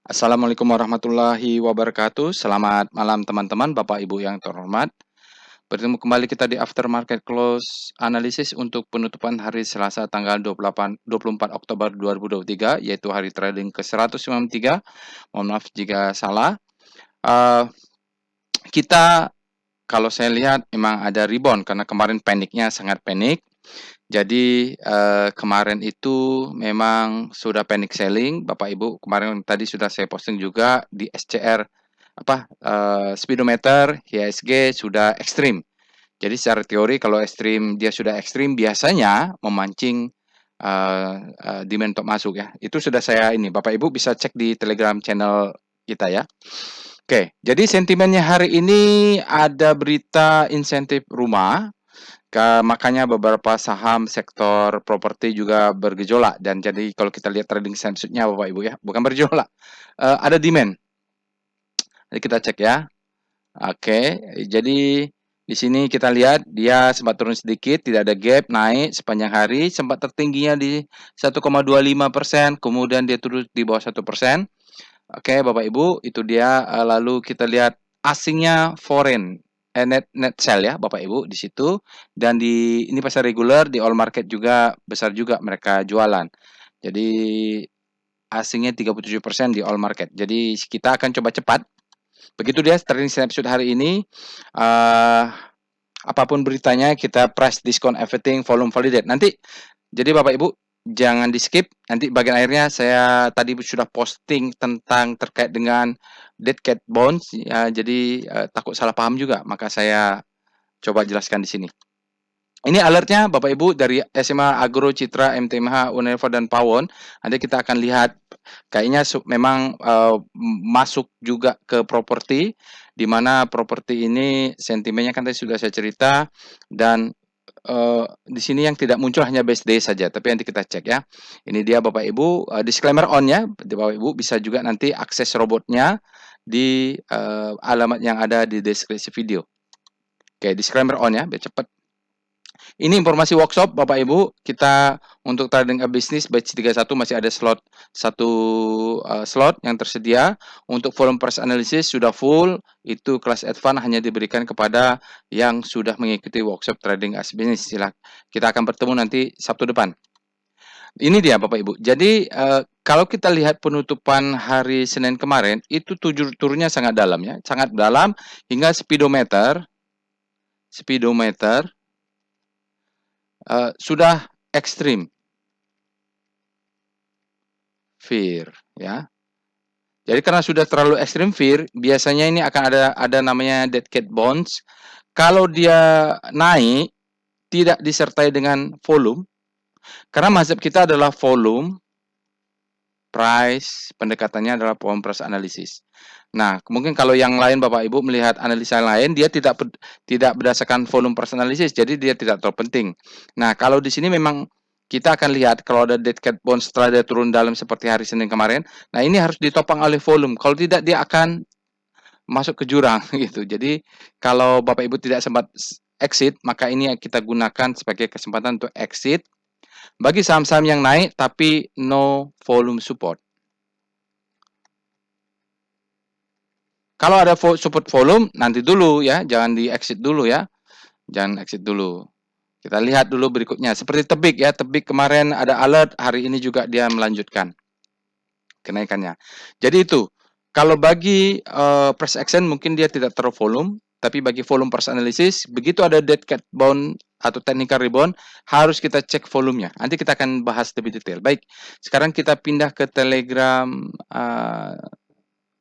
Assalamualaikum warahmatullahi wabarakatuh. Selamat malam teman-teman, Bapak Ibu yang terhormat. Bertemu kembali kita di Aftermarket Close Analysis untuk penutupan hari Selasa tanggal 24 Oktober 2023, yaitu hari trading ke-193. Mohon maaf jika salah. Kita kalau saya lihat memang ada rebound karena kemarin paniknya sangat panik. Jadi kemarin itu memang sudah panic selling, Bapak Ibu. Kemarin tadi sudah saya posting juga di SCR speedometer IHSG sudah ekstrim. Jadi secara teori kalau ekstrim dia sudah ekstrim biasanya memancing demand untuk masuk ya. Itu sudah saya ini Bapak Ibu bisa cek di Telegram channel kita ya. Oke, jadi sentimennya hari ini ada berita insentif rumah. Makanya beberapa saham sektor properti juga bergejolak dan jadi kalau kita lihat trading sensutnya Bapak Ibu ya, bukan bergejolak, ada demand. Jadi kita cek ya. Oke, jadi di sini kita lihat dia sempat turun sedikit, tidak ada gap, naik sepanjang hari, sempat tertingginya di 1,25%, kemudian dia turun di bawah 1%. Oke, Bapak Ibu, itu dia. Lalu kita lihat asingnya foreign, net sell ya, Bapak Ibu di situ. Dan di ini pasar reguler di all market juga besar juga mereka jualan. Jadi asingnya 37% di all market. Jadi kita akan coba cepat. Begitu dia trading snapshot hari ini. Uh, Apapun beritanya kita price discount everything volume validate. Nanti jadi Bapak Ibu jangan di skip. Nanti bagian akhirnya saya tadi sudah posting tentang terkait dengan dead cat bonds ya, jadi takut salah paham juga, maka saya coba jelaskan di sini. Ini alertnya Bapak Ibu dari SMA Agro, Citra, MTMH, Unilever dan Pawon. Nanti kita akan lihat kayaknya memang masuk juga ke properti, di mana properti ini sentimennya kan tadi sudah saya cerita, dan di sini yang tidak muncul hanya BSD saja, tapi nanti kita cek ya. Ini dia Bapak Ibu, disclaimer on ya, Bapak Ibu bisa juga nanti akses robotnya di alamat yang ada di deskripsi video. Oke, disclaimer on ya, biar cepat. Ini informasi workshop Bapak Ibu, kita untuk trading a business batch 31 masih ada satu slot yang tersedia. Untuk volume price analysis sudah full, itu kelas advance hanya diberikan kepada yang sudah mengikuti workshop trading as business. Kita akan bertemu nanti Sabtu depan. Ini dia Bapak Ibu. Jadi kalau kita lihat penutupan hari Senin kemarin itu turunnya sangat dalam ya, sangat dalam hingga speedometer sudah ekstrim fear ya. Jadi karena sudah terlalu ekstrim fear, biasanya ini akan ada namanya dead cat bonds. Kalau dia naik tidak disertai dengan volume, karena mazhab kita adalah volume, price, pendekatannya adalah volume price analysis. Nah, mungkin kalau yang lain Bapak Ibu melihat analisa lain, dia tidak berdasarkan volume price analysis, jadi dia tidak terlalu penting. Nah, kalau di sini memang kita akan lihat kalau ada dead cat bond setelah dia turun dalam seperti hari Senin kemarin, nah ini harus ditopang oleh volume. Kalau tidak dia akan masuk ke jurang gitu. Jadi kalau Bapak Ibu tidak sempat exit, maka ini kita gunakan sebagai kesempatan untuk exit bagi saham-saham yang naik tapi no volume support. Kalau ada support volume nanti dulu ya, jangan di exit dulu ya. Jangan exit dulu. Kita lihat dulu berikutnya. Seperti Tebik ya, Tebik kemarin ada alert, hari ini juga dia melanjutkan kenaikannya. Jadi itu, kalau bagi price action mungkin dia tidak terlalu volume, tapi bagi volume price analysis, begitu ada dead cat bound atau technical rebound, harus kita cek volumenya. Nanti kita akan bahas lebih detail. Baik, sekarang kita pindah ke Telegram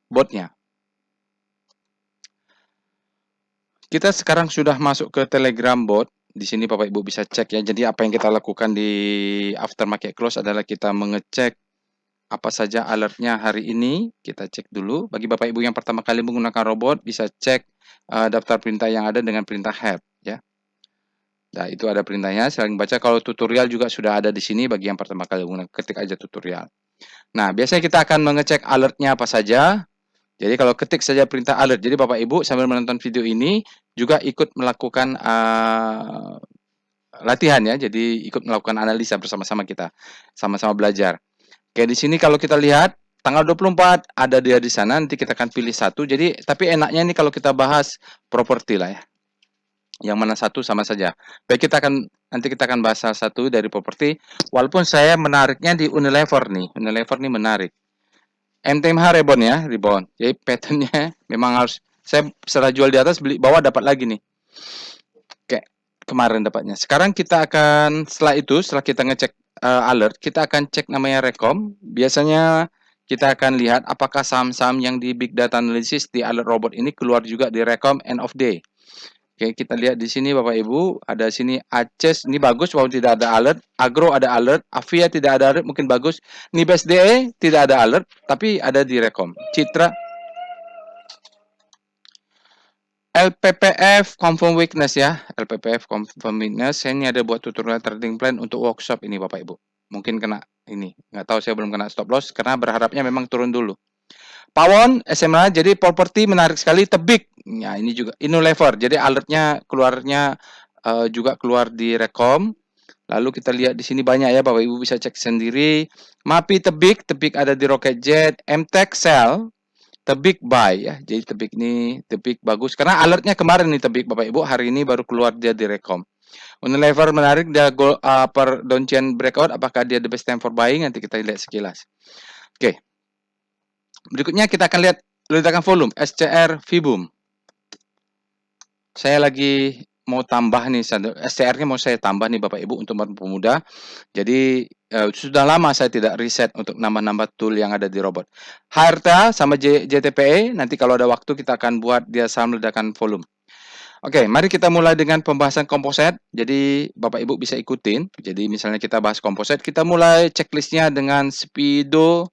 botnya. Kita sekarang sudah masuk ke Telegram bot. Di sini Bapak Ibu bisa cek ya. Jadi apa yang kita lakukan di aftermarket close adalah kita mengecek apa saja alertnya hari ini. Kita cek dulu. Bagi Bapak Ibu yang pertama kali menggunakan robot, bisa cek daftar perintah yang ada dengan perintah help ya. Nah, itu ada perintahnya. Selain baca, kalau tutorial juga sudah ada di sini bagi yang pertama kali menggunakan, ketik aja tutorial. Nah, biasanya kita akan mengecek alertnya apa saja. Jadi kalau ketik saja perintah alert, jadi Bapak Ibu sambil menonton video ini juga ikut melakukan latihan ya, jadi ikut melakukan analisa bersama-sama kita, sama-sama belajar. Oke, di sini kalau kita lihat tanggal 24 ada dia di sana, nanti kita akan pilih satu. Jadi, tapi enaknya nih kalau kita bahas properti lah ya. Yang mana satu sama saja. Baik, nanti kita akan bahas salah satu dari properti. Walaupun saya menariknya di Unilever nih. Unilever nih menarik. MTMH rebound ya, rebound. Jadi patternnya memang harus, saya setelah jual di atas beli bawah dapat lagi nih. Kayak kemarin dapatnya. Sekarang kita akan setelah kita ngecek alert, kita akan cek namanya Rekom. Biasanya kita akan lihat apakah saham-saham yang di Big Data Analysis di alert robot ini keluar juga di Rekom end of day. Oke, kita lihat di sini Bapak Ibu, ada sini Aces, ini bagus walaupun tidak ada alert, Agro ada alert, Avia tidak ada alert, mungkin bagus. Nibes DE tidak ada alert, tapi ada di Rekom. Citra LPPF confirm weakness ya, LPPF confirm weakness. Saya ini ada buat tutorial trading plan untuk workshop ini Bapak Ibu. Mungkin kena ini, nggak tahu, saya belum kena stop loss karena berharapnya memang turun dulu. Pawon SMA, jadi properti menarik sekali, Tebik. Ya, ini juga Unilever. Jadi alertnya keluarnya juga keluar di Rekom. Lalu kita lihat di sini banyak ya, Bapak Ibu bisa cek sendiri. MAPI Tebik ada di Rocket Jet, MTech Cell, Tebik buy ya. Jadi Tebik bagus karena alertnya kemarin nih Tebik Bapak Ibu, hari ini baru keluar dia di Rekom. Unilever menarik, dia per downtrend breakout, apakah dia the best time for buying? Nanti kita lihat sekilas. Oke. Berikutnya kita akan lihat ledakan volume SCR Vibum. Saya lagi mau tambah nih SCR-nya, mau saya tambah nih Bapak Ibu untuk pemuda. Jadi sudah lama saya tidak riset untuk nambah-nambah tool yang ada di robot. Harta sama JTPE, nanti kalau ada waktu kita akan buat dia saham ledakan volume. Oke, mari kita mulai dengan pembahasan komposit. Jadi Bapak Ibu bisa ikutin. Jadi misalnya kita bahas komposit, kita mulai checklistnya dengan Speedo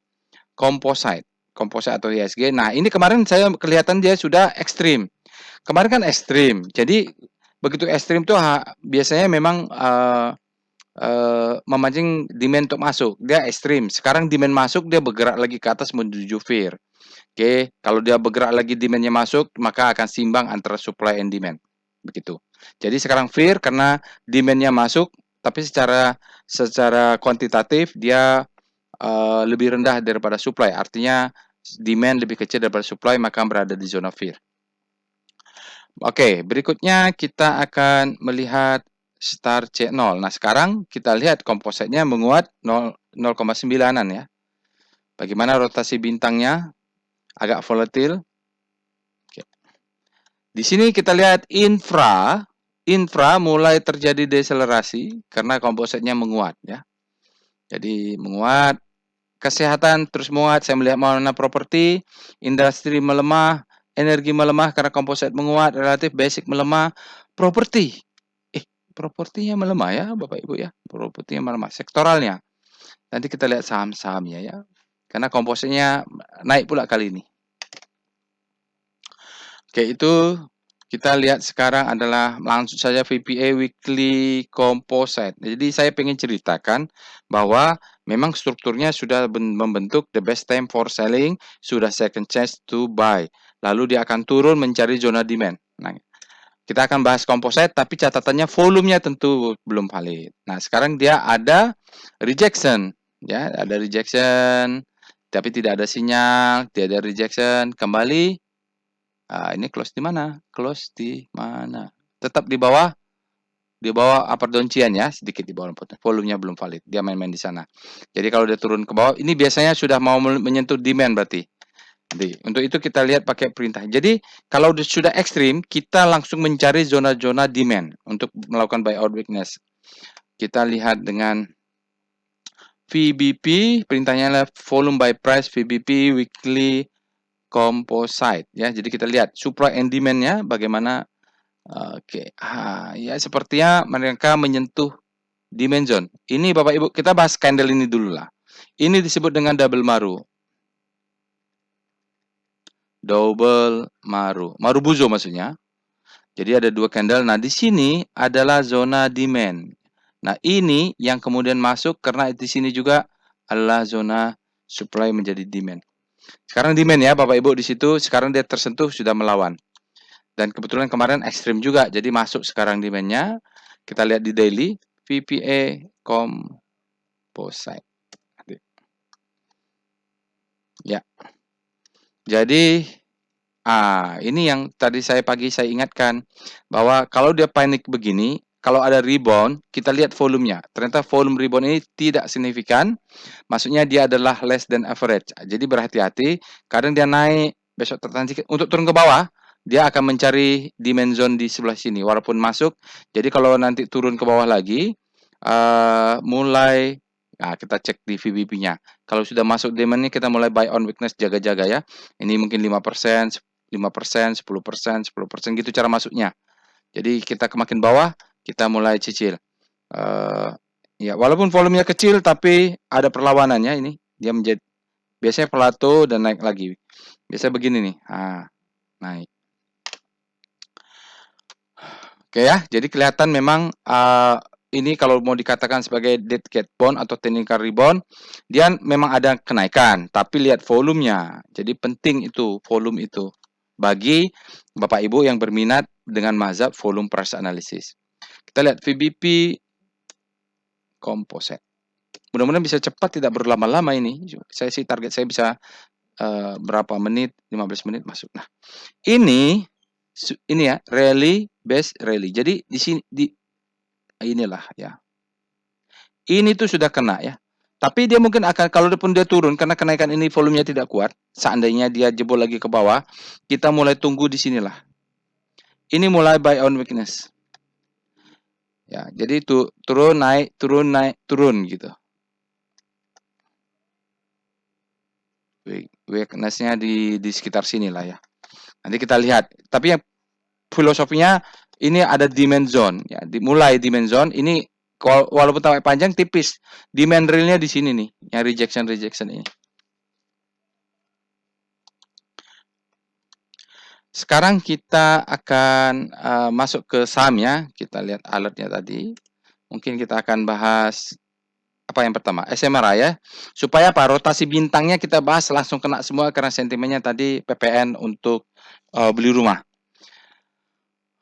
Composite atau ISG. Nah, ini kemarin saya kelihatan dia sudah ekstrim. Kemarin kan ekstrim. Jadi begitu ekstrim tuh biasanya memang memancing demand untuk masuk. Dia ekstrim. Sekarang demand masuk, dia bergerak lagi ke atas menuju fear. Oke, kalau dia bergerak lagi demandnya masuk, maka akan simbang antara supply and demand. Begitu. Jadi sekarang fear karena demandnya masuk, tapi secara kuantitatif dia lebih rendah daripada supply. Artinya demand lebih kecil daripada supply, maka berada di zona fear. Oke, berikutnya kita akan melihat Star C0. Nah, sekarang kita lihat kompositnya menguat 0,9-an ya. Bagaimana rotasi bintangnya? Agak volatil. Oke. Di sini kita lihat infra mulai terjadi deselerasi karena kompositnya menguat ya. Jadi menguat. Kesehatan terus menguat, saya melihat mana properti, industri melemah, energi melemah karena komposit menguat, relatif basic melemah, properti. Propertinya melemah ya Bapak Ibu ya, propertinya melemah, sektoralnya. Nanti kita lihat saham-sahamnya ya, karena kompositnya naik pula kali ini. Oke, itu kita lihat sekarang adalah langsung saja VPA Weekly Composite. Jadi saya ingin ceritakan bahwa memang strukturnya sudah membentuk the best time for selling, sudah second chance to buy. Lalu dia akan turun mencari zona demand. Nah, kita akan bahas composite, tapi catatannya volumenya tentu belum valid. Nah, sekarang dia ada rejection, ya, ada rejection, tapi tidak ada sinyal, tidak ada rejection, kembali. Ini close di mana? Close di mana? Tetap di bawah upper downtrend ya, sedikit di bawah volumenya belum valid. Dia main-main di sana. Jadi kalau dia turun ke bawah, ini biasanya sudah mau menyentuh demand berarti. Jadi, untuk itu kita lihat pakai perintah. Jadi, kalau sudah ekstrim, kita langsung mencari zona-zona demand untuk melakukan buyout weakness. Kita lihat dengan VBP, perintahnya adalah volume by price VBP weekly composite ya. Jadi kita lihat supply and demand-nya bagaimana. Oke. Ya sepertinya mereka menyentuh demand zone. Ini Bapak Ibu, kita bahas candle ini dulu lah. Ini disebut dengan double maru. Double maru. Marubozu maksudnya. Jadi ada dua candle. Nah, di sini adalah zona demand. Nah, ini yang kemudian masuk karena di sini juga adalah zona supply menjadi demand. Sekarang demand ya Bapak Ibu di situ, sekarang dia tersentuh sudah melawan. Dan kebetulan kemarin ekstrim juga, jadi masuk sekarang demand-nya. Kita lihat di daily, VPA Composite. Jadi, ini yang tadi saya ingatkan, bahwa kalau dia panik begini, kalau ada rebound, kita lihat volumenya. Ternyata volume rebound ini tidak signifikan, maksudnya dia adalah less than average. Jadi berhati-hati, kadang dia naik, besok tertahan sedikit, untuk turun ke bawah, dia akan mencari demand zone di sebelah sini, walaupun masuk. Jadi kalau nanti turun ke bawah lagi, mulai, kita cek di VBP-nya. Kalau sudah masuk demand-nya, kita mulai buy on weakness, jaga-jaga ya. Ini mungkin 5%, 5%, 10%, 10% gitu cara masuknya. Jadi kita ke makin bawah, kita mulai cicil. Ya, walaupun volumenya kecil, tapi ada perlawanannya ini. Dia menjadi biasanya plateau dan naik lagi. Biasanya begini nih. Naik. Oke ya, jadi kelihatan memang ini kalau mau dikatakan sebagai dead cat bond atau technical rebound, dia memang ada kenaikan, tapi lihat volumenya. Jadi penting itu, volume itu. Bagi Bapak Ibu yang berminat dengan mazhab volume price analysis. Kita lihat VBP composite. Mudah-mudahan bisa cepat, tidak berlama-lama ini. Saya sih target saya bisa berapa menit, 15 menit masuk. Nah, ini ya, rally base rally. Jadi di sini inilah ya. Ini tuh sudah kena ya. Tapi dia mungkin akan, kalaupun dia turun karena kenaikan ini volumenya tidak kuat, seandainya dia jebol lagi ke bawah, kita mulai tunggu di sinilah. Ini mulai buy on weakness. Ya, jadi itu turun naik, turun naik, turun gitu. Weakness-nya di sekitar sinilah ya. Nanti kita lihat. Tapi yang filosofinya ini ada demand zone ya, dimulai demand zone ini walaupun tarik panjang tipis. Demand realnya di sini nih, yang rejection ini. Sekarang kita akan masuk ke saham ya. Kita lihat alertnya tadi. Mungkin kita akan bahas apa yang pertama, SMRA ya. Supaya apa? Rotasi bintangnya kita bahas langsung kena semua karena sentimennya tadi PPN untuk beli rumah.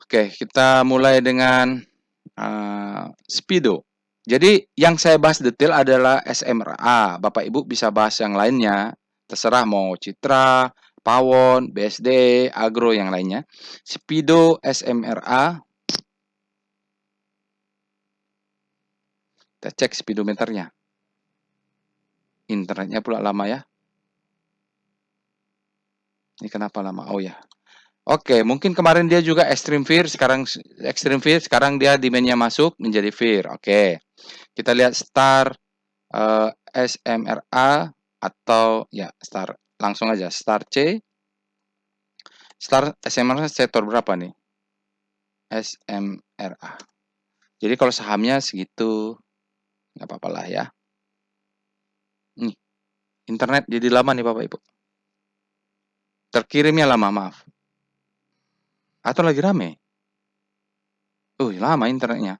Oke, kita mulai dengan Speedo. Jadi yang saya bahas detail adalah SMRA. Bapak Ibu bisa bahas yang lainnya. Terserah mau Citra, Pawon, BSD, Agro yang lainnya. Speedo, SMRA. Kita cek speedometernya. Internetnya pula lama ya. Ini kenapa lama? Oh ya. Oke, mungkin kemarin dia juga extreme fear, sekarang dia demand-nya masuk menjadi fear. Oke. Kita lihat star SMRA atau ya star, langsung aja star C. Star SMRA sektor berapa nih? SMRA. Jadi kalau sahamnya segitu nggak apa-apa lah ya. Nih, internet jadi lama nih Bapak Ibu. Terkirimnya lama, maaf. Atau lagi rame? Lama internetnya.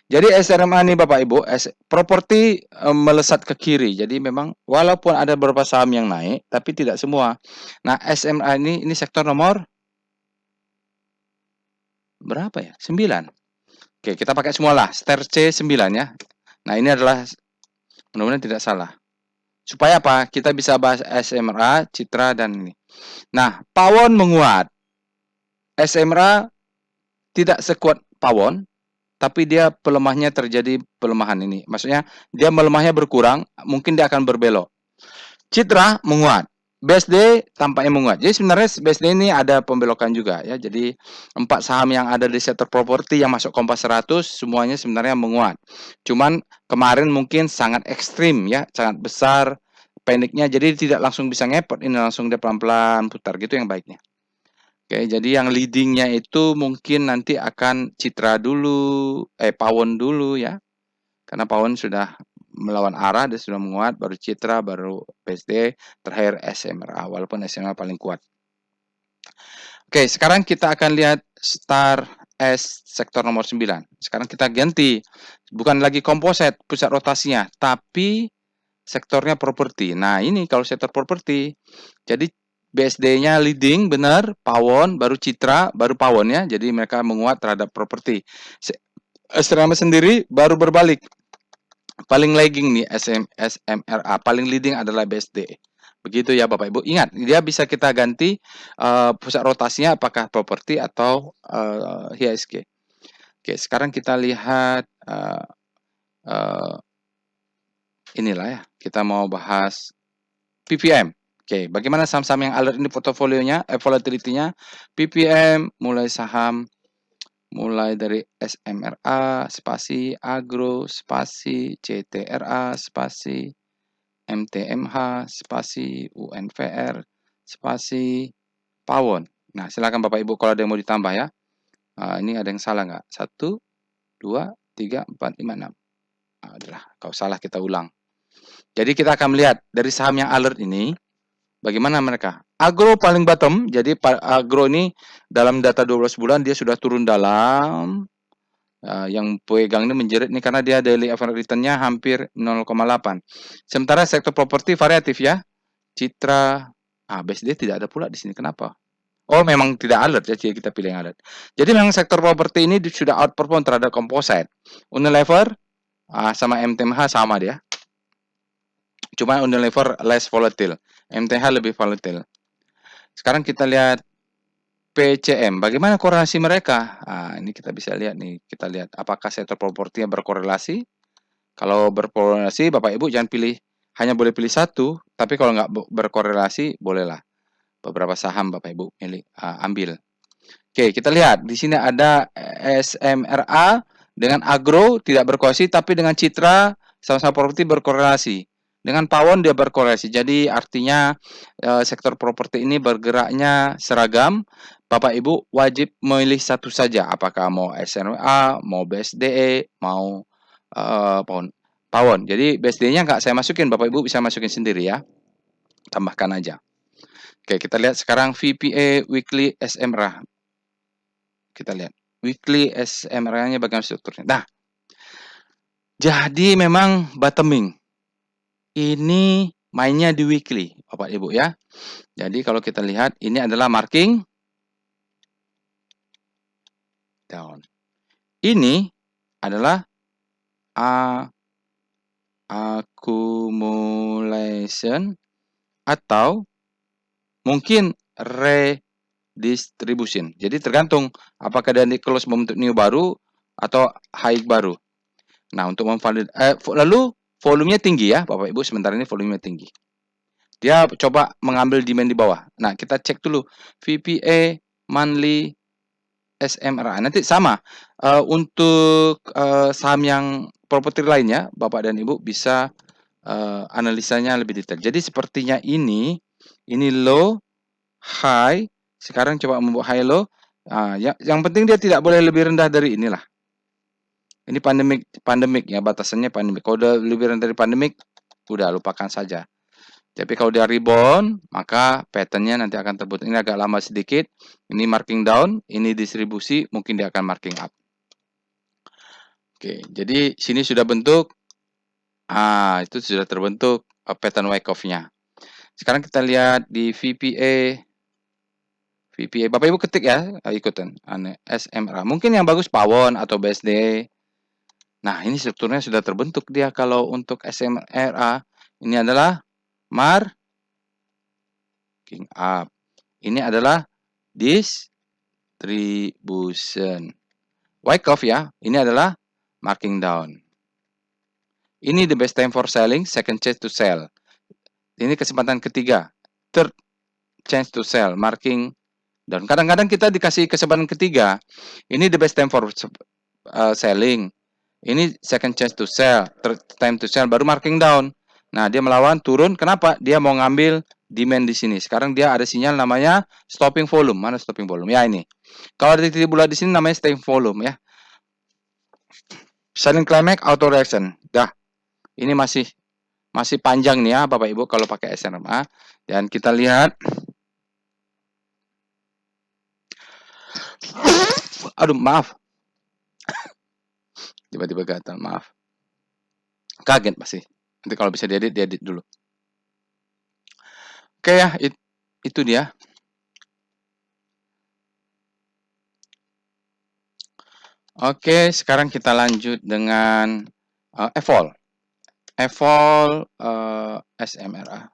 Jadi SMRA nih Bapak Ibu, properti melesat ke kiri. Jadi memang walaupun ada beberapa saham yang naik, tapi tidak semua. Nah, SMRA ini sektor nomor berapa ya? 9. Oke, kita pakai semua lah. Star C 9 ya. Nah, ini adalah mudah-mudahan tidak salah. Supaya apa? Kita bisa bahas SMRA, Citra, dan ini. Nah, Pawon menguat. SMRA tidak sekuat Pawon, tapi dia pelemahnya terjadi pelemahan ini. Maksudnya dia melemahnya berkurang, mungkin dia akan berbelok. Citra menguat. BSD tampaknya menguat. Jadi sebenarnya BSD ini ada pembelokan juga ya. Jadi 4 saham yang ada di sektor properti yang masuk Kompas 100 semuanya sebenarnya menguat. Cuman kemarin mungkin sangat ekstrim ya, sangat besar paniknya, jadi tidak langsung bisa ngepot, ini langsung dia pelan-pelan putar gitu yang baiknya. Oke, jadi yang leadingnya itu mungkin nanti akan Citra dulu, Pawon dulu ya. Karena Pawon sudah melawan arah, dia sudah menguat, baru Citra, baru BSD, terakhir SMRA, walaupun SMRA paling kuat. Oke, sekarang kita akan lihat Star S sektor nomor 9. Sekarang kita ganti, bukan lagi komposit pusat rotasinya, tapi sektornya properti. Nah, ini kalau sektor properti, jadi BSD-nya leading, benar, Pawon, baru Citra, baru Pawon ya, jadi mereka menguat terhadap properti. SMRA sendiri baru berbalik. Paling lagging nih SMRA, paling leading adalah BSD. Begitu ya Bapak Ibu. Ingat, dia bisa kita ganti pusat rotasinya apakah properti atau HSG. Oke, sekarang kita lihat inilah ya. Kita mau bahas PPM. Oke, bagaimana saham-saham yang alert ini portofolionya, volatility-nya? PPM mulai saham mulai dari SMRA, spasi, Agro, spasi, CTRA, spasi, MTMH, spasi, UNVR, spasi, Pawon. Nah, silakan Bapak Ibu kalau ada yang mau ditambah ya. Ini ada yang salah nggak? 1, 2, 3, 4, 5, 6. Adalah, kalau salah kita ulang. Jadi kita akan melihat dari saham yang alert ini, bagaimana mereka. Agro paling bottom, jadi Agro ini dalam data 12 bulan dia sudah turun dalam. Yang pegang ini menjerit nih karena dia daily average return-nya hampir 0,8. Sementara sektor properti variatif ya. Citra, BSD tidak ada pula di sini. Kenapa? Oh, memang tidak alert ya, jadi kita pilih yang alert. Jadi memang sektor properti ini sudah outperform terhadap composite. Unilever sama MTMH sama dia. Cuma Unilever less volatile. MTH lebih volatile. Sekarang kita lihat PCM. Bagaimana korelasi mereka? Ini kita bisa lihat nih. Kita lihat apakah sektor propertinya berkorelasi. Kalau berkorelasi, Bapak Ibu jangan pilih, hanya boleh pilih satu. Tapi kalau nggak berkorelasi, bolehlah. Beberapa saham Bapak Ibu ambil. Oke, kita lihat. Di sini ada SMRA dengan Agro tidak berkorelasi, tapi dengan Citra sama-sama properti berkorelasi. Dengan Pawon dia berkorelasi. Jadi artinya sektor properti ini bergeraknya seragam. Bapak Ibu wajib memilih satu saja. Apakah mau SMRA, mau BSDE, mau Pawon. Jadi BSDE-nya nggak saya masukin. Bapak Ibu bisa masukin sendiri ya. Tambahkan aja. Oke, kita lihat sekarang VPA Weekly SMRA. Kita lihat weekly SMRA-nya bagaimana strukturnya. Nah, jadi memang bottoming. Ini mainnya di weekly, Bapak Ibu ya. Jadi kalau kita lihat ini adalah marking down. Ini adalah accumulation atau mungkin redistribution. Jadi tergantung apakah dia di close membentuk new baru atau high baru. Nah, untuk lalu volumenya tinggi ya, Bapak Ibu. Sementara ini volumenya tinggi. Dia coba mengambil demand di bawah. Nah, kita cek dulu VPA monthly SMRA. Nanti sama untuk saham yang properti lainnya, Bapak dan Ibu bisa analisanya lebih detail. Jadi sepertinya ini low, high. Sekarang coba membuat high low. Yang penting dia tidak boleh lebih rendah dari inilah. Ini pandemik ya, batasannya pandemik. Kalau udah lebih rendah dari pandemik, udah lupakan saja. Tapi kalau dia rebound, maka pattern-nya nanti akan terbentuk. Ini agak lama sedikit. Ini marking down, ini distribusi, mungkin dia akan marking up. Oke, jadi sini sudah bentuk. Itu sudah terbentuk pattern Wyckoff-nya. Sekarang kita lihat di VPA. Bapak Ibu ketik ya, ikutan. SMRA. Mungkin yang bagus Pawon atau BSD. Nah, ini strukturnya sudah terbentuk dia. Kalau untuk SMRA, ini adalah marking up. Ini adalah distribution. Wyckoff ya, ini adalah marking down. Ini the best time for selling, second chance to sell. Ini kesempatan ketiga, third chance to sell, marking down. Kadang-kadang kita dikasih kesempatan ketiga. Ini the best time for selling. Ini second chance to sell, third time to sell, baru marking down. Nah, dia melawan, turun. Kenapa? Dia mau ngambil demand di sini. Sekarang dia ada sinyal namanya stopping volume. Mana stopping volume? Ya ini. Kalau ada titik bulat di sini namanya stopping volume ya. Selling climax auto reaction. Dah. Ini masih panjang nih ya Bapak Ibu kalau pakai SMRA. Dan kita lihat. Aduh, maaf. Tiba-tiba gatal, maaf. Kaget pasti. Nanti kalau bisa diedit dulu. Oke ya, itu dia. Oke, sekarang kita lanjut dengan Evol SMRA.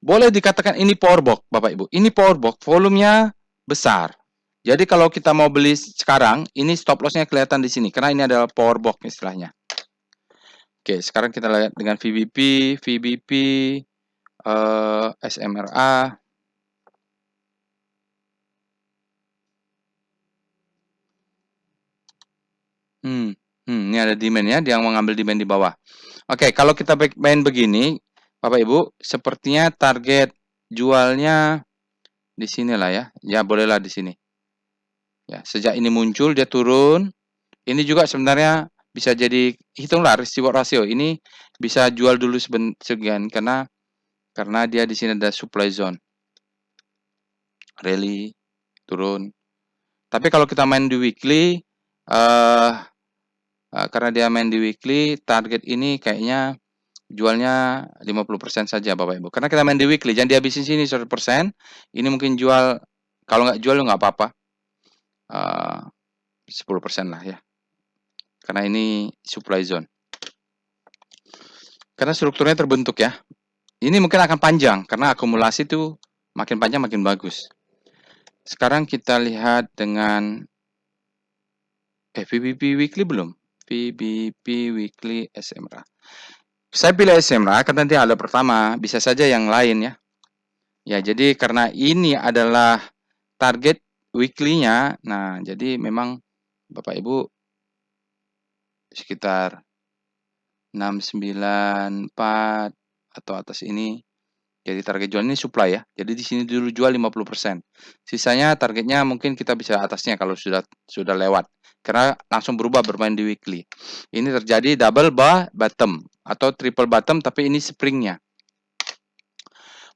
Boleh dikatakan ini power box, Bapak Ibu. Ini power box, volumenya besar. Jadi kalau kita mau beli sekarang, ini stop loss-nya kelihatan di sini karena ini adalah power box istilahnya. Oke, sekarang kita lihat dengan VBP, SMRA. Ini ada demand ya, dia mengambil demand di bawah. Oke, kalau kita main begini, Bapak Ibu, sepertinya target jualnya di sini lah ya. Ya, bolehlah di sini. Ya, sejak ini muncul dia turun. Ini juga sebenarnya bisa jadi hitunglah risk reward ratio. Ini bisa jual dulu sekian karena dia di sini ada supply zone. Rally turun. Tapi kalau kita main di weekly karena dia main di weekly, target ini kayaknya jualnya 50% saja Bapak Ibu. Karena kita main di weekly, jangan dihabisin sini 100%. Ini mungkin jual, kalau nggak jual nggak apa-apa. 10% lah ya. Karena ini supply zone. Karena strukturnya terbentuk ya. Ini mungkin akan panjang, karena akumulasi itu makin panjang makin bagus. Sekarang kita lihat dengan VBP weekly belum? VBP weekly SMRA. Saya pilih SMRA karena nanti ada pertama, bisa saja yang lain ya. Ya, jadi karena ini adalah target weekly-nya, nah jadi memang Bapak Ibu sekitar 694 atau atas ini. Jadi target jual ini supply ya. Jadi di sini dulu jual 50%. Sisanya targetnya mungkin kita bisa atasnya kalau sudah lewat. Karena langsung berubah bermain di weekly. Ini terjadi double bottom atau triple bottom tapi ini springnya.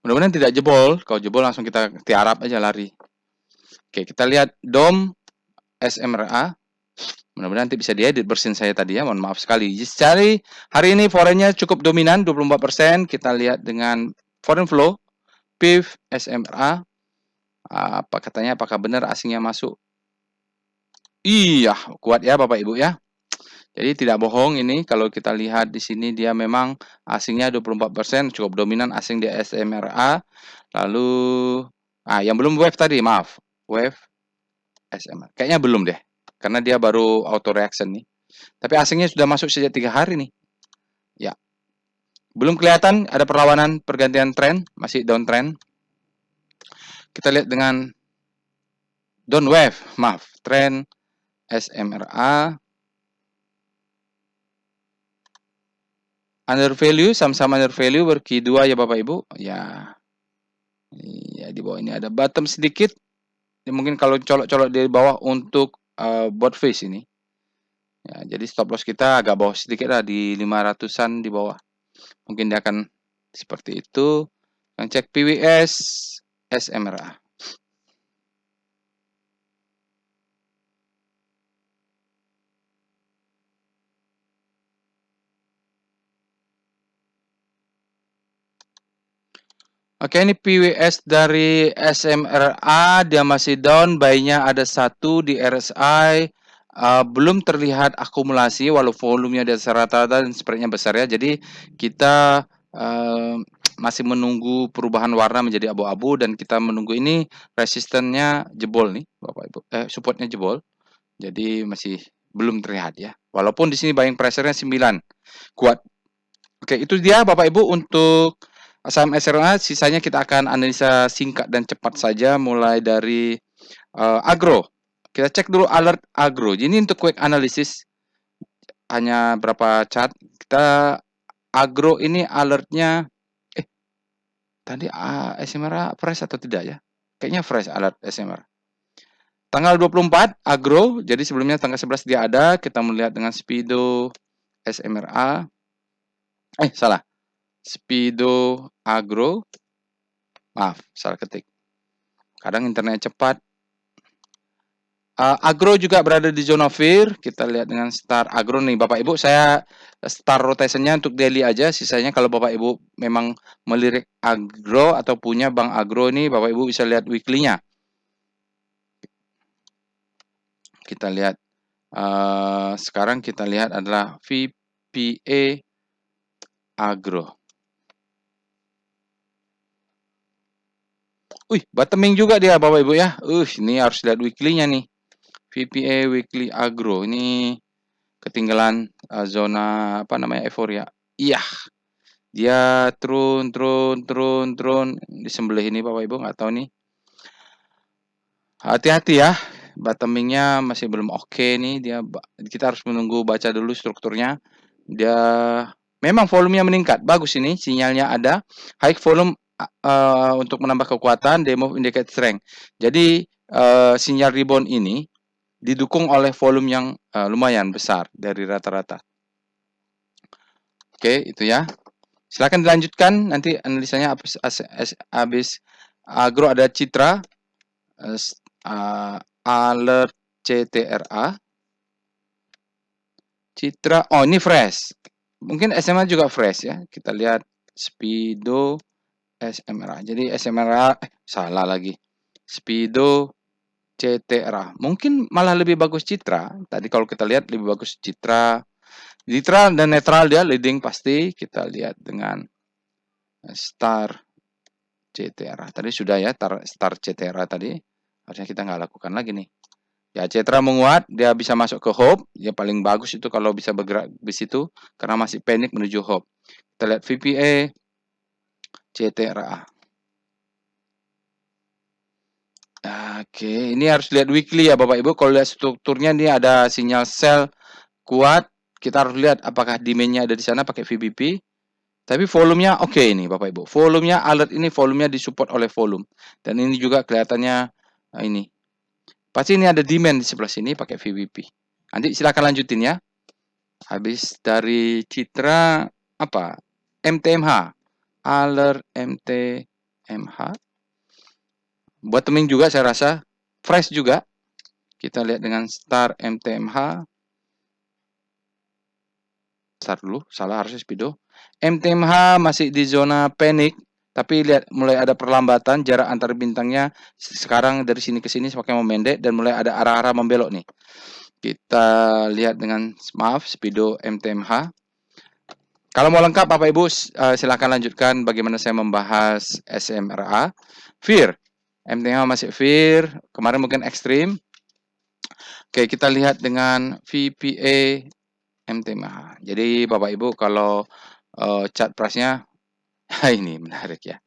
Mudah-mudahan tidak jebol. Kalau jebol langsung kita tiarap aja lari. Oke, kita lihat DOM SMRA. Mudah-mudahan nanti bisa diedit bersin saya tadi ya. Mohon maaf sekali. Jadi hari ini foreign-nya cukup dominan 24%. Kita lihat dengan foreign flow PIF SMRA. Apa katanya, apakah benar asingnya masuk? Iya, kuat ya Bapak Ibu ya. Jadi tidak bohong ini kalau kita lihat di sini dia memang asingnya 24%, cukup dominan asing di SMRA. Lalu yang belum wave tadi, maaf. Wave SMRA. Kayaknya belum deh. Karena dia baru auto reaction nih. Tapi asingnya sudah masuk sejak 3 hari nih. Ya. Belum kelihatan ada perlawanan pergantian tren, masih downtrend. Kita lihat dengan down wave, maaf, tren SMRA under value, sama-sama under value berki 2 ya Bapak Ibu. Ya. Ya di bawah ini ada bottom sedikit. Ya, mungkin kalau colok-colok di bawah untuk bot face ini. Ya, jadi stop loss kita agak bawah sedikit lah di 500-an di bawah. Mungkin dia akan seperti itu. Yang cek PWS SMRA. Oke, ini PWS dari SMRA, dia masih down, buy-nya ada 1 di RSI, belum terlihat akumulasi walau volumenya di atas rata-rata dan spread-nya besar ya. Jadi kita masih menunggu perubahan warna menjadi abu-abu dan kita menunggu ini resistennya jebol nih, Bapak Ibu. Supportnya jebol. Jadi masih belum terlihat ya. Walaupun di sini buying pressure-nya 9. Kuat. Oke, itu dia Bapak Ibu untuk saham SRA. Sisanya kita akan analisa singkat dan cepat saja mulai dari agro. Kita cek dulu alert agro. Ini untuk quick analysis hanya berapa chart. Kita agro ini alertnya tadi SMRA fresh atau tidak ya? Kayaknya fresh alert SMRA. Tanggal 24 agro, jadi sebelumnya tanggal 11 dia ada. Kita melihat dengan Speedo SMRA. Salah. Speedo agro. Maaf, salah ketik. Kadang internet cepat. Agro juga berada di zona fear. Kita lihat dengan star agro nih Bapak Ibu. Saya star rotationnya untuk daily aja. Sisanya kalau Bapak Ibu memang melirik agro atau punya bank agro ini, Bapak Ibu bisa lihat weekly-nya. Kita lihat. Sekarang kita lihat adalah VPA agro. Wih, bottoming juga dia Bapak Ibu ya. Ini harus lihat weekly-nya nih. VPA Weekly Agro ini ketinggalan zona apa namanya euforia. Iya, dia turun disembelih ini Bapak Ibu, nggak tahu nih. Hati-hati ya, bottomingnya masih belum oke nih. Kita harus menunggu baca dulu strukturnya. Dia memang volumenya meningkat, bagus ini sinyalnya ada. High volume untuk menambah kekuatan, demo indicate strength. Jadi sinyal rebound ini didukung oleh volume yang lumayan besar dari rata-rata. Oke, itu ya. Silakan dilanjutkan nanti analisanya habis agro ada Citra, alert CTRA. Citra, oh ini fresh. Mungkin SMA juga fresh ya. Kita lihat Speedo SMRA. Jadi SMRA salah lagi. Speedo CTRA. Mungkin malah lebih bagus Citra. Tadi kalau kita lihat lebih bagus Citra. Citra dan netral dia leading pasti. Kita lihat dengan Star CTRA. Tadi sudah ya Star CTRA tadi. Harusnya kita nggak lakukan lagi nih. Ya, Citra menguat, dia bisa masuk ke Hope. Ya paling bagus itu kalau bisa bergerak di situ karena masih panik menuju Hope. Kita lihat VPA CTRA. Oke, ini harus lihat weekly ya Bapak Ibu. Kalau lihat strukturnya ini ada sinyal sell kuat, kita harus lihat apakah demand-nya ada di sana pakai VBP. Tapi volumenya oke ini Bapak Ibu. Volumenya alert ini volumenya disupport oleh volume. Dan ini juga kelihatannya ini. Pasti ini ada demand di sebelah sini pakai VBP. Nanti silakan lanjutin ya. Habis dari Citra apa? MTMH. Alert MTMH. Bottoming juga saya rasa. Fresh juga. Kita lihat dengan Star MTMH. Start dulu, salah harusnya Speedo. MTMH masih di zona panic, tapi lihat mulai ada perlambatan jarak antar bintangnya sekarang dari sini ke sini semakin memendek dan mulai ada arah-arah membelok nih. Kita lihat dengan maaf Speedo MTMH. Kalau mau lengkap Bapak Ibu silakan lanjutkan bagaimana saya membahas SMRA. Fear. MTMH masih fear, kemarin mungkin ekstrim. Oke, kita lihat dengan VPA MTMH. Jadi Bapak Ibu kalau chart price-nya ini menarik ya.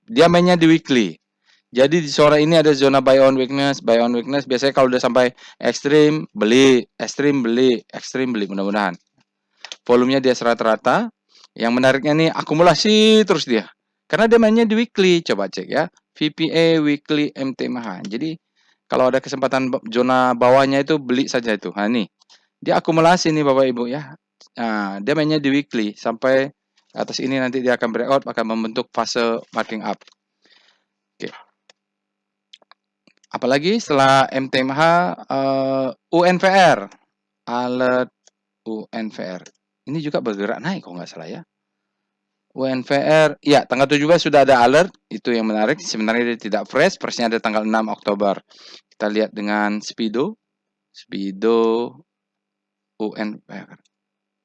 Dia mainnya di weekly. Jadi di sore ini ada zona buy on weakness. Buy on weakness biasanya kalau udah sampai ekstrim beli, ekstrim beli, ekstrim beli mudah-mudahan. Volumenya dia rata-rata. Yang menariknya nih akumulasi terus dia. Karena dia mainnya di weekly. Coba cek ya. VPA weekly MTMH. Jadi kalau ada kesempatan zona bawahnya itu beli saja itu. Nah ini. Dia akumulasi nih Bapak Ibu ya. Nah, dia mainnya di weekly sampai atas ini nanti dia akan breakout akan membentuk fase marking up. Oke. Apalagi setelah MTMH UNVR alert UNVR. Ini juga bergerak naik kalau nggak salah ya. UNVR, ya tanggal 17 sudah ada alert, itu yang menarik. Sebenarnya dia tidak fresh, freshnya ada tanggal 6 Oktober. Kita lihat dengan Speedo UNVR.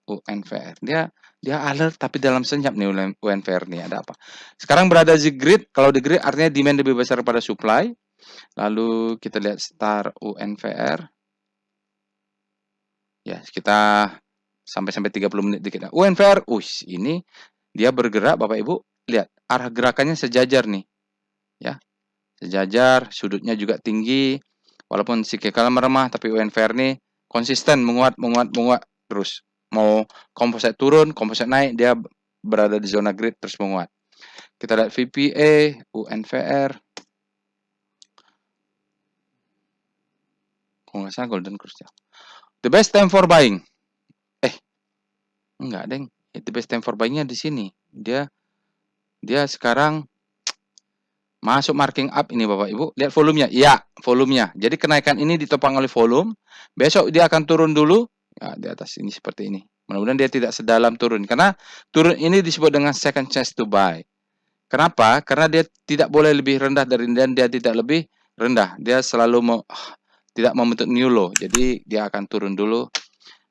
UNVR. Dia alert tapi dalam senyap nih UNVR nih ada apa. Sekarang berada di grid, kalau di grid artinya demand lebih besar pada supply. Lalu kita lihat Star UNVR. Ya, kita sampai 30 menit dikit. UNVR, ini dia bergerak Bapak Ibu, lihat arah gerakannya sejajar nih. Ya. Sejajar, sudutnya juga tinggi. Walaupun cyclical meremah tapi UNVR nih konsisten menguat terus. Mau komposit turun, komposit naik, dia berada di zona grid terus menguat. Kita lihat VPA, UNVR. Kalau nggak salah golden cross ya. The best time for buying. Enggak, Deng. The best time for buying-nya di sini. Dia sekarang masuk marking up ini Bapak Ibu. Lihat volumenya. Ya, volumenya. Jadi kenaikan ini ditopang oleh volume. Besok dia akan turun dulu. Ya, di atas ini seperti ini. Mudah-mudahan dia tidak sedalam turun. Karena turun ini disebut dengan second chance to buy. Kenapa? Karena dia tidak boleh lebih rendah dari ini dan dia tidak lebih rendah. Dia selalu tidak membentuk new low. Jadi dia akan turun dulu.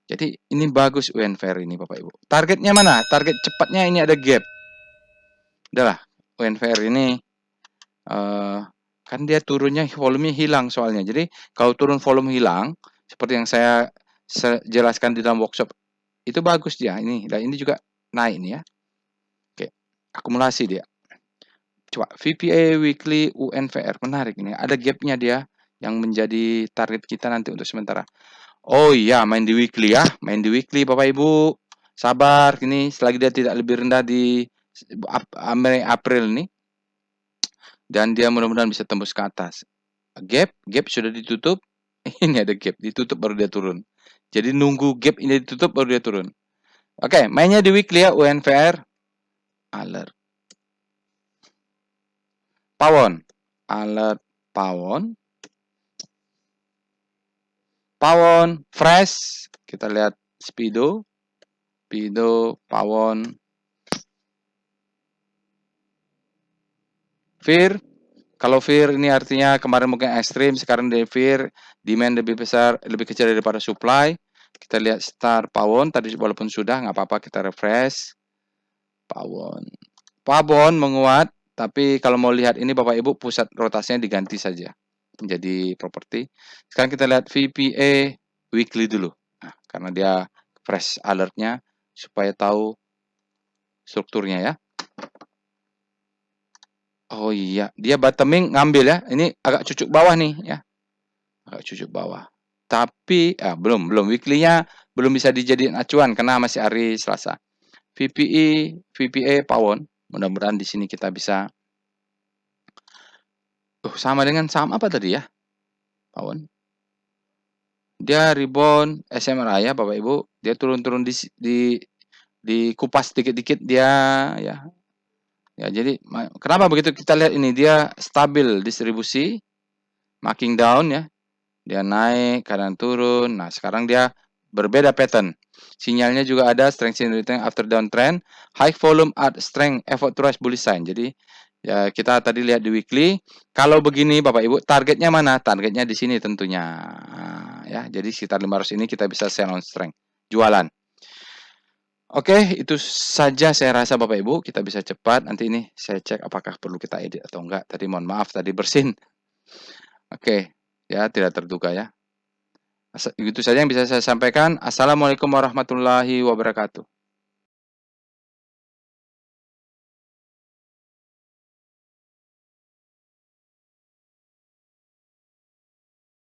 Jadi ini bagus UNVR ini Bapak Ibu. Targetnya mana? Target cepatnya ini ada gap. Udahlah, UNVR ini kan dia turunnya volumenya hilang soalnya. Jadi kalau turun volume hilang, seperti yang saya jelaskan di dalam workshop, itu bagus dia. Dan ini juga naik nih ya. Oke, akumulasi dia. Coba VPA weekly UNVR, menarik ini. Ada gapnya dia yang menjadi target kita nanti untuk sementara. Oh iya, main di weekly ya, main di weekly Bapak Ibu. Sabar, ini selagi dia tidak lebih rendah di April nih, dan dia mudah-mudahan bisa tembus ke atas. Gap sudah ditutup. Ini ada gap, ditutup baru dia turun. Jadi nunggu gap ini ditutup baru dia turun. Oke, mainnya di weekly ya, UNVR. Alert. Pawon. Alert pawon. Pawon, fresh. Kita lihat Speedo. Speedo, pawon. Fear. Kalau fear ini artinya kemarin mungkin ekstrim, sekarang di fear, demand lebih besar, lebih kecil daripada supply. Kita lihat star pawon, tadi walaupun sudah, nggak apa-apa, kita refresh. Pawon. Pawon menguat, tapi kalau mau lihat ini Bapak Ibu, pusat rotasinya diganti saja menjadi properti. Sekarang kita lihat VPA weekly dulu. Nah, karena dia fresh alertnya, supaya tahu strukturnya ya. Oh iya, dia bottoming ngambil ya. Ini agak cucuk bawah nih ya. Agak cucuk bawah. Tapi belum weekly-nya belum bisa dijadiin acuan karena masih hari Selasa. VPA pawon. Mudah-mudahan di sini kita bisa sama dengan saham apa tadi ya? Pawon. Dia rebound SMRA ya Bapak Ibu. Dia turun-turun di kupas dikit-dikit dia ya. Ya, jadi kenapa begitu? Kita lihat ini dia stabil distribusi, marking down ya. Dia naik, kadang turun. Nah, sekarang dia berbeda pattern. Sinyalnya juga ada strength in return after downtrend, high volume at strength effort to rise bullish sign. Jadi ya kita tadi lihat di weekly. Kalau begini Bapak Ibu, targetnya mana? Targetnya di sini tentunya. Nah, ya, jadi sekitar 500 ini kita bisa sell on strength, jualan. Oke, itu saja saya rasa Bapak Ibu, kita bisa cepat. Nanti ini saya cek apakah perlu kita edit atau enggak. Tadi mohon maaf tadi bersin. Oke, ya tidak terduga ya. Itu saja yang bisa saya sampaikan. Assalamualaikum warahmatullahi wabarakatuh.